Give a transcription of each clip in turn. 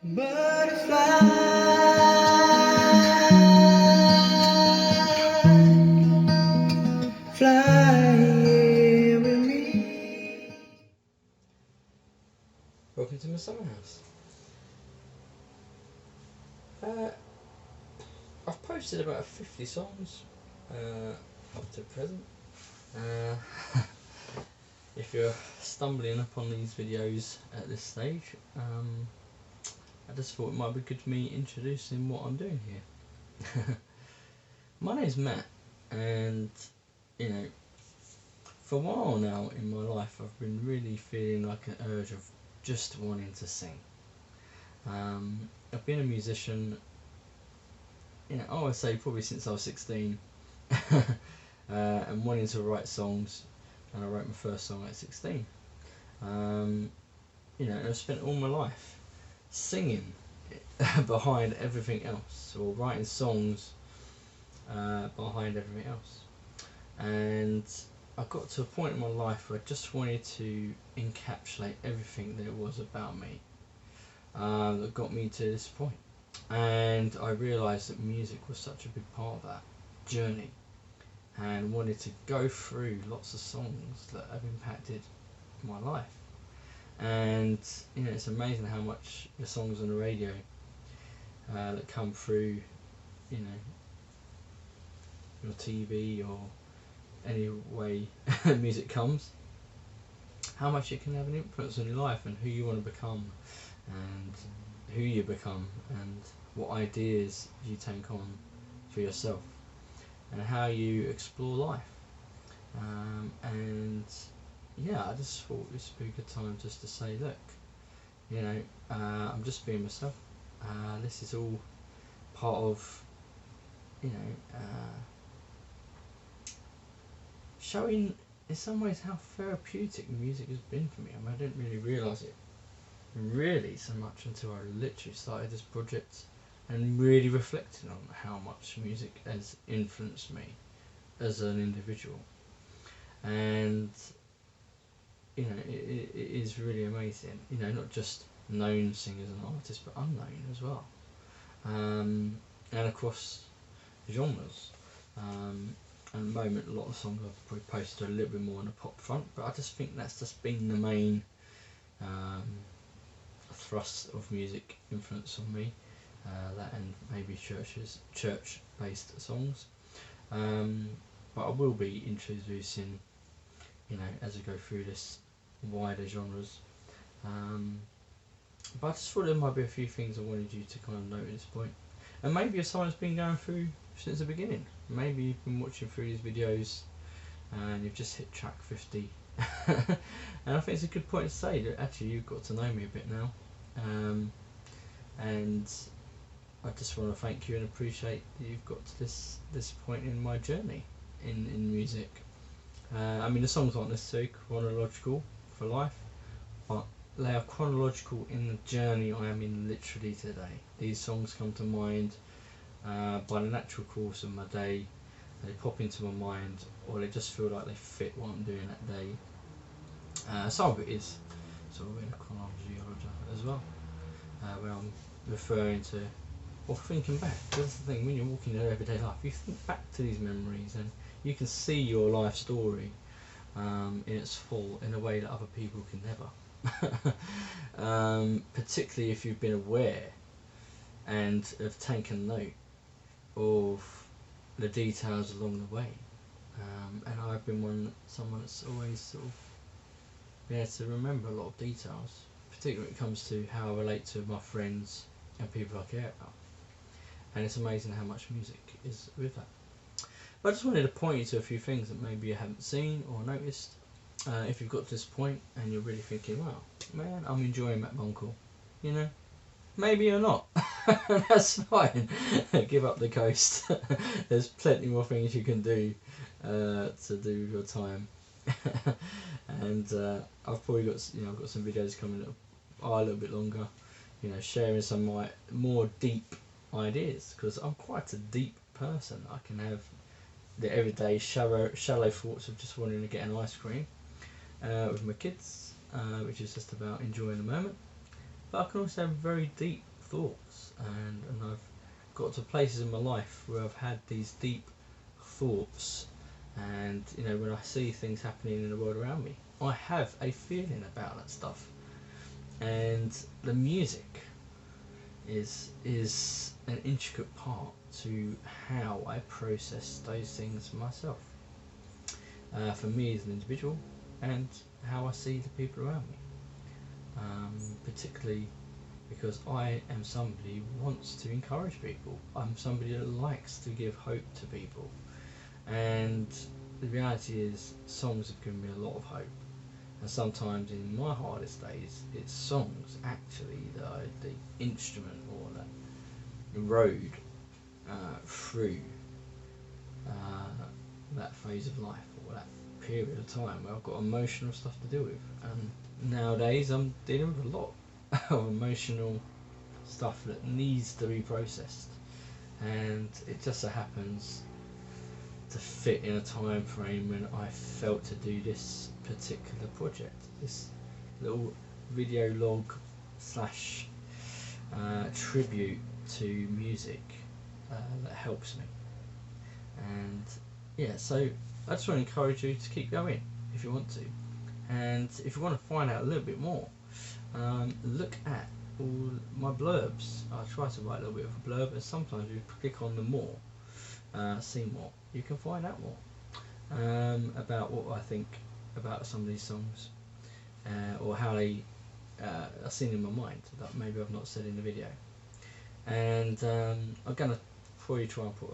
Butterfly, fly here with me. Welcome to my summer house. I've posted about 50 songs up to present. If you're stumbling upon these videos at this stage, I just thought it might be good for me introducing what I'm doing here. My name's Matt, and you know, for a while now in my life I've been really feeling like an urge of just wanting to sing. I've been a musician, I would say probably since I was 16, and wanting to write songs, and I wrote my first song at 16. And I've spent all my life singing behind everything else, or writing songs behind everything else. And I got to a point in my life where I just wanted to encapsulate everything that it was about me that got me to this point. And I realised that music was such a big part of that journey, and wanted to go through lots of songs that have impacted my life. And it's amazing how much the songs on the radio that come through, your TV or any way music comes, how much it can have an influence on your life and who you want to become, and who you become, and what ideas you take on for yourself, and how you explore life. I just thought this would be a good time just to say, look, I'm just being myself. This is all part of, showing in some ways how therapeutic music has been for me. I mean, I didn't really realise it really so much until I literally started this project and really reflected on how much music has influenced me as an individual. And it is really amazing, not just known singers and artists, but unknown as well, and across genres. At the moment, a lot of songs I've probably posted a little bit more on the pop front, but I just think that's just been the main thrust of music influence on me, that and maybe church-based songs. But I will be introducing, as I go through this, wider genres. But I just thought there might be a few things I wanted you to kind of note at this point. And maybe if someone's been going through since the beginning, maybe you've been watching through these videos and you've just hit track 50. And I think it's a good point to say that actually you've got to know me a bit now. And I just want to thank you and appreciate that you've got to this point in my journey in music. The songs aren't necessarily chronological for life, but they are chronological in the journey I am in literally today. These songs come to mind by the natural course of my day. They pop into my mind, or they just feel like they fit what I'm doing that day. Some of it is sort of in a chronology order as well, where I'm referring to or thinking back. That's the thing, when you're walking your everyday life, you think back to these memories and you can see your life story in its full in a way that other people can never. Particularly if you've been aware and have taken note of the details along the way. And I've been someone that's always sort of been able to remember a lot of details, particularly when it comes to how I relate to my friends and people I care about. And it's amazing how much music is with that. But I just wanted to point you to a few things that maybe you haven't seen or noticed. If you've got to this point and you're really thinking, wow, man, I'm enjoying Matt Bunkall, maybe you're not. That's fine. Give up the ghost. There's plenty more things you can do to do with your time. And I've probably got I've got some videos coming that are a little bit longer, sharing some of my more deep ideas, because I'm quite a deep person. I can have the everyday shallow thoughts of just wanting to get an ice cream with my kids, which is just about enjoying the moment. But I can also have very deep thoughts, and I've got to places in my life where I've had these deep thoughts, and when I see things happening in the world around me, I have a feeling about that stuff, and the music is an intricate part to how I process those things myself, for me as an individual, and how I see the people around me, particularly because I am somebody who wants to encourage people. I'm somebody that likes to give hope to people, and the reality is songs have given me a lot of hope. And sometimes in my hardest days, it's songs actually that are the instrument, or the road through that phase of life, or that period of time where I've got emotional stuff to deal with. And nowadays I'm dealing with a lot of emotional stuff that needs to be processed, and it just so happens to fit in a time frame when I felt to do this particular project, this little video log slash tribute to music that helps me. And yeah, so I just want to encourage you to keep going if you want to, and if you want to find out a little bit more, look at all my blurbs. I try to write a little bit of a blurb, and sometimes if you click on the more, see more, you can find out more about what I think about some of these songs, or how they are seen in my mind that maybe I've not said in the video. And I'm gonna probably try and put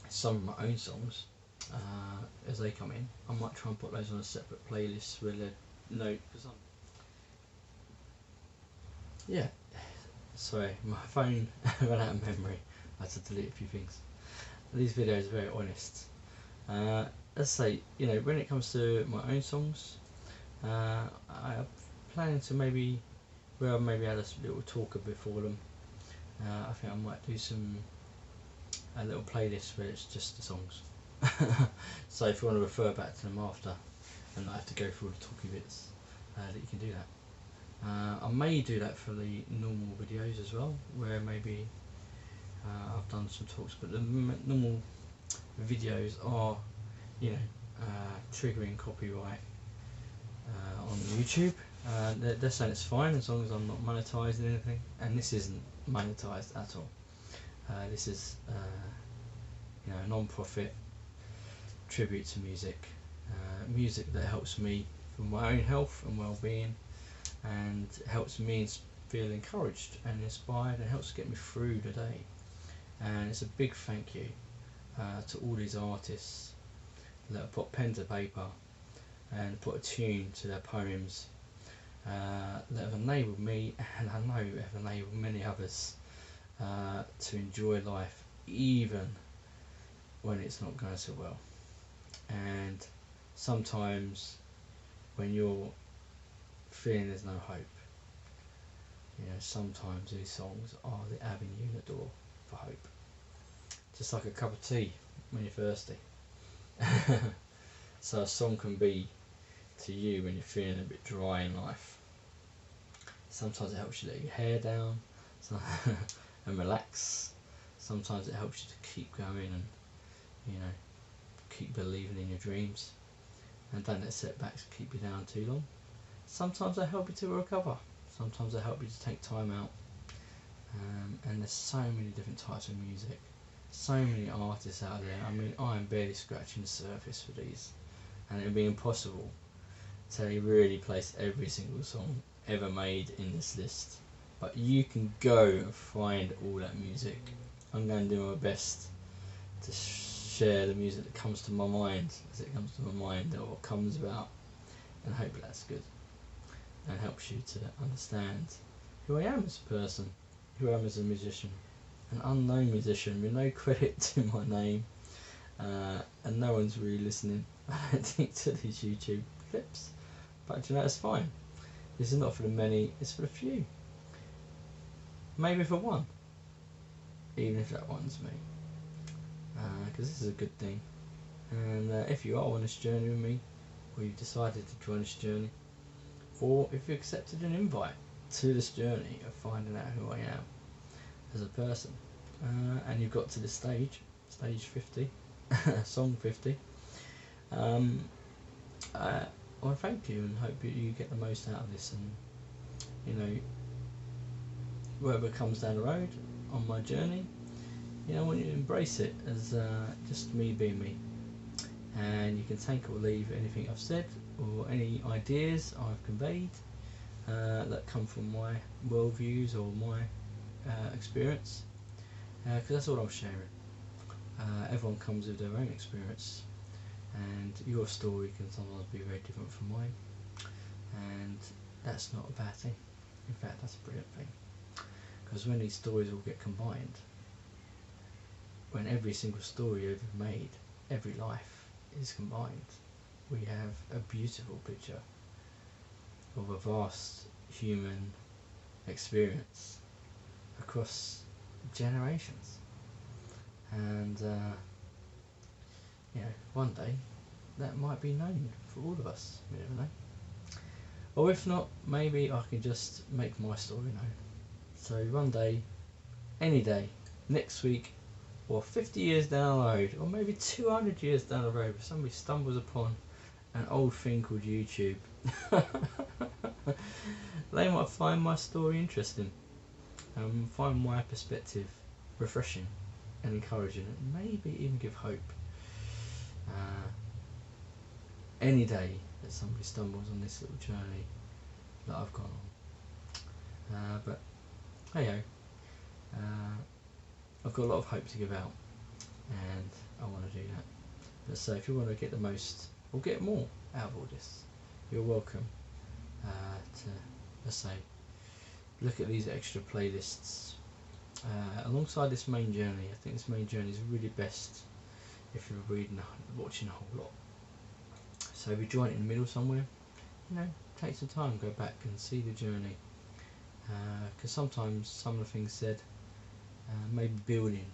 some of my own songs as they come in. I might try and put those on a separate playlist with a note, because yeah, sorry, my phone ran out of memory. I had to delete a few things. These videos are very honest. Let's say, when it comes to my own songs, I'm planning to maybe had a little talker before them. I think I might do a little playlist where it's just the songs. So if you want to refer back to them after, and not have to go through all the talky bits, that you can do that. I may do that for the normal videos as well, where maybe I've done some talks, but the normal videos are, triggering copyright on YouTube. They're saying it's fine as long as I'm not monetising anything, and this isn't monetised at all. This is a non-profit tribute to music, music that helps me for my own health and well-being, and helps me feel encouraged and inspired, and helps get me through the day. And it's a big thank you to all these artists that have put pen to paper and put a tune to their poems, that have enabled me, and I know have enabled many others, to enjoy life even when it's not going so well. And sometimes when you're feeling there's no hope, sometimes these songs are the avenue, the door for hope. Just like a cup of tea when you're thirsty. So a song can be to you when you're feeling a bit dry in life. Sometimes it helps you let your hair down and relax. Sometimes it helps you to keep going and keep believing in your dreams, and don't let setbacks keep you down too long. Sometimes they help you to recover. Sometimes they help you to take time out. And there's so many different types of music, so many artists out there. I mean, I am barely scratching the surface for these, and it would be impossible to really place every single song ever made in this list. But you can go and find all that music. I'm going to do my best to share the music that comes to my mind as it comes to my mind, or what comes about, and hope that's good and helps you to understand who I am as a person, who I am as a musician, an unknown musician with no credit to my name, and no one's really listening, I don't think, to these YouTube clips. But it's fine. This is not for the many, it's for the few. Maybe for one, even if that one's me, because this is a good thing. And if you are on this journey with me, or you've decided to join this journey, or if you accepted an invite to this journey of finding out who I am as a person. And you've got to this stage 50, song 50. I want to thank you and hope that you get the most out of this, and you know, whatever comes down the road on my journey, you know, I want you to embrace it as just me being me, and you can take or leave anything I've said or any ideas I've conveyed that come from my worldviews or my experience, because that's all I'm sharing. Everyone comes with their own experience, and your story can sometimes be very different from mine, and that's not a bad thing. In fact, that's a brilliant thing, because when these stories all get combined, when every single story ever made, every life is combined, we have a beautiful picture of a vast human experience across generations. And you know, one day that might be known for all of us, you never know. Or if not, maybe I can just make my story known. So one day, any day, next week, or 50 years down the road, or maybe 200 years down the road, if somebody stumbles upon an old thing called YouTube, they might find my story interesting, find my perspective refreshing and encouraging, and maybe even give hope. Any day that somebody stumbles on this little journey that I've gone on. But hey ho, I've got a lot of hope to give out, and I want to do that. But so if you want to get the most or get more out of all this, you're welcome to, let's say, look at these extra playlists alongside this main journey. I think this main journey is really best if you're watching a whole lot. So if you join it in the middle somewhere, you know, take some time, go back and see the journey, because sometimes some of the things said may be building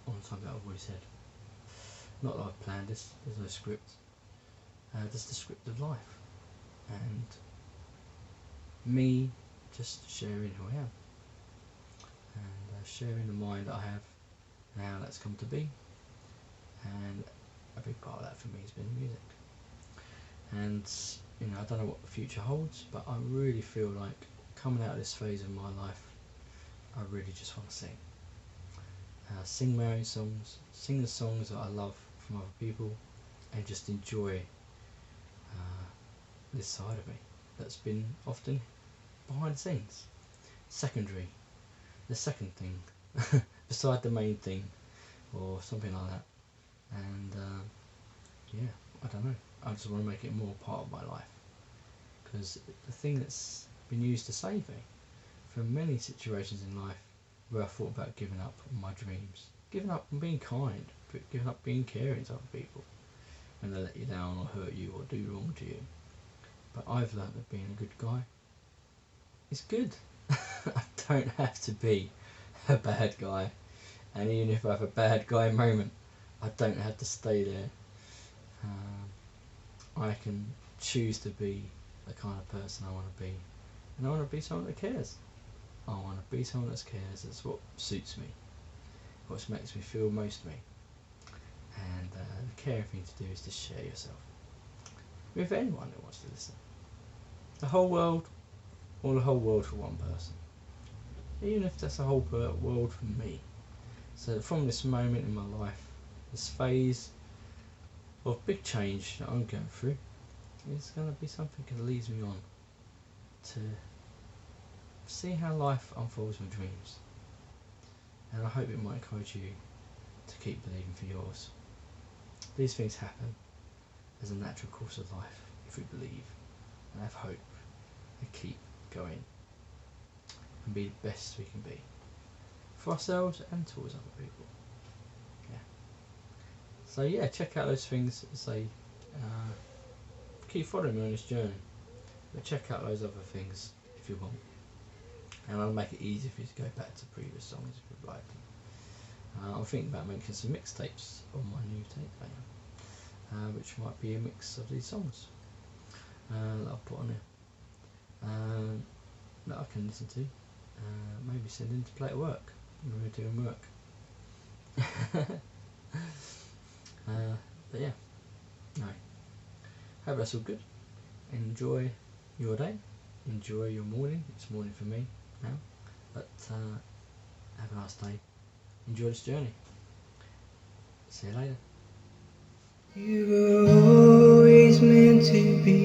on something that I've already said. Not that I've planned this, there's no script, just the script of life, and me just sharing who I am, and sharing the mind that I have and how that's come to be. And a big part of that for me has been music. And you know, I don't know what the future holds, but I really feel like coming out of this phase of my life, I really just want to sing. Sing my own songs, sing the songs that I love from other people, and just enjoy this side of me that's been often behind the scenes, secondary, the second thing, beside the main thing, or something like that. And yeah, I don't know, I just want to make it more part of my life, because the thing that's been used to save me from many situations in life where I thought about giving up on my dreams, giving up on being kind, giving up being caring to other people when they let you down or hurt you or do wrong to you. But I've learned that being a good guy is good. I don't have to be a bad guy, and even if I have a bad guy moment, I don't have to stay there. I can choose to be the kind of person I want to be, and I want to be someone that cares. I want to be someone that cares. That's what suits me, what makes me feel most me. And the caring thing to do is to share yourself with anyone who wants to listen. The whole world, or the whole world for one person, even if that's the whole world for me. So from this moment in my life, this phase of big change that I'm going through, it's going to be something that leads me on to see how life unfolds with dreams. And I hope it might encourage you to keep believing for yours. These things happen as a natural course of life if we believe and have hope and keep going and be the best we can be for ourselves and towards other people. Yeah. So yeah, check out those things. Say, keep following me on this journey, but check out those other things if you want. And I'll make it easy for you to go back to previous songs if you'd like. I'm thinking about making some mixtapes on my new tape player, which might be a mix of these songs that I'll put on here. that I can listen to. Maybe send in to play at work when we're doing work. But yeah, no. Hope that's all good. Enjoy your day. Enjoy your morning. It's morning for me now. But have a nice day. Enjoy this journey. See you later. You were always meant to be